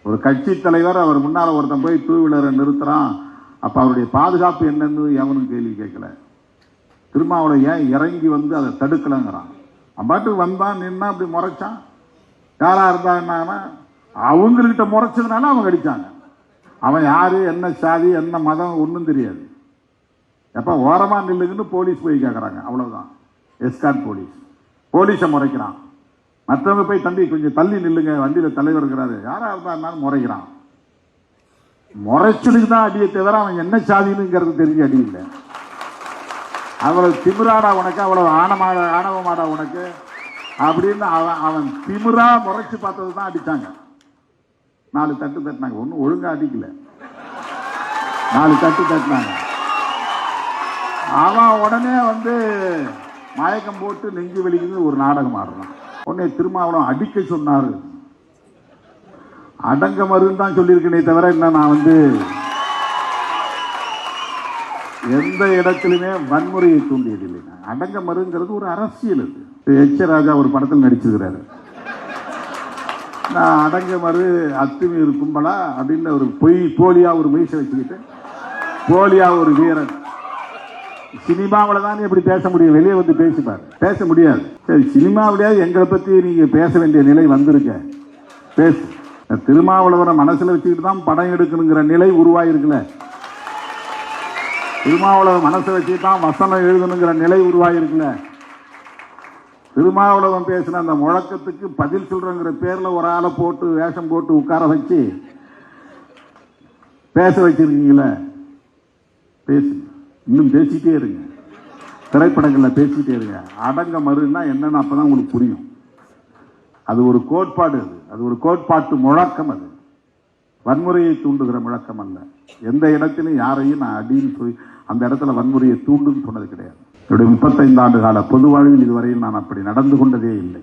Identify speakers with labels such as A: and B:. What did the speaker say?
A: ஒரு கட்சி தலைவர் அவர் முன்னால் ஒருத்தன் போய் டூ வீலரை நிறுத்துறான், அப்போ அவருடைய பாதுகாப்பு என்னன்னு எவனும் கேள்வி கேட்கல. திருமாவளவன் ஏன் இறங்கி வந்து அதை தடுக்கலைங்கிறான். அவன் பாட்டுக்கு வந்தான், நின்னா அப்படி முறைச்சான். யாராக இருந்தாங்கன்னா அவங்கக்கிட்ட முறைச்சதுனால அவங்க அடித்தாங்க. அவன் யார், என்ன சாதி, என்ன மதம் ஒன்றும் தெரியாது. எப்போ ஓரமாக நில்லுங்கன்னு போலீஸ் போய் கேட்குறாங்க, அவ்வளோதான். எஸ்கார்ட் போலீஸை முறைக்கிறான். மற்றவங்க போய் தம்பி கொஞ்சம் தள்ளி நில்லுங்க, வண்டியில் தலைவர் இருக்கிறாரு, யாராக இருந்தாலும் முறைக்கிறான். முறைச்சலுக்கு தான் அடியை தவிர அவன் என்ன சாதினுங்கிறது தெரிஞ்சு அடி இல்லை. அவ்வளவு திமிராடா உனக்கு, அவ்வளவு ஆணவமாடா உனக்கு அப்படின்னு அவன் திமிரா முறைச்சு பார்த்தது தான் அடித்தாங்க. 4 தட்டு தட்டினாங்க, ஒன்றும் ஒழுங்கா அடிக்கல, 4 தட்டு தட்டினாங்க. அவன் உடனே வந்து மயக்கம் போட்டு நெஞ்சு வலிக்குன்னு ஒரு நாடகம் ஆடுறான். உடனே திருமாவளவன் அடிக்க சொன்னாரு. அடங்க மருன்னு தான் சொல்லியிருக்கேனே தவிர என்ன நான் வந்து எந்த இடத்திலுமே வன்முறையை தூண்டியது இல்லைங்க. அடங்க மருங்கிறது ஒரு அரசியல். அது எச் ராஜா ஒரு படத்தில் நடிச்சிருக்கிறாரு. நான் அடங்க மறு அத்துமீறு கும்பலா அப்படின்னு ஒரு போலியா ஒரு மீசை வச்சுக்கிட்டு போலியா ஒரு வீரன். சினிமாவில் தான் எப்படி பேச முடியும், வெளியே வந்து பேசிப்பார், பேச முடியாது. சரி, சினிமாவிலேயே எங்களை பற்றி நீங்கள் பேச வேண்டிய நிலை வந்திருக்க, பேசு. திருமாவளவனை மனசில் வச்சுக்கிட்டு தான் படம் எடுக்கணுங்கிற நிலை உருவாயிருக்குல்ல. திருமாவளவன் மனசை வச்சுக்கிட்டு தான் வசனம் எழுதணுங்கிற நிலை உருவாயிருக்குல்ல. திருமாவளவன் பேசின அந்த முழக்கத்துக்கு பதில் சொல்றங்கிற பேர்ல ஒரு ஆளை போட்டு வேஷம் போட்டு உட்கார வச்சு பேச வச்சிருக்கீங்களே, பேசுங்க, இன்னும் பேசிட்டே இருங்க, திரைப்படங்கள்ல பேசிட்டே இருங்க. அடங்க மறுன்னா என்னன்னு அப்பதான் உங்களுக்கு புரியும். அது ஒரு கோட்பாடு, அது ஒரு கோட்பாட்டு முழக்கம். அது வன்முறையை தூண்டுகிற முழக்கம் அல்ல. எந்த இடத்திலும் யாரையும் நான் அடின்னு சொல்லி அந்த இடத்துல வன்முறையை தூண்டுன்னு சொன்னது கிடையாது. என்னுடைய 35 ஆண்டு கால பொது வாழ்வில் இதுவரையில் நான் அப்படி நடந்து கொண்டதே இல்லை.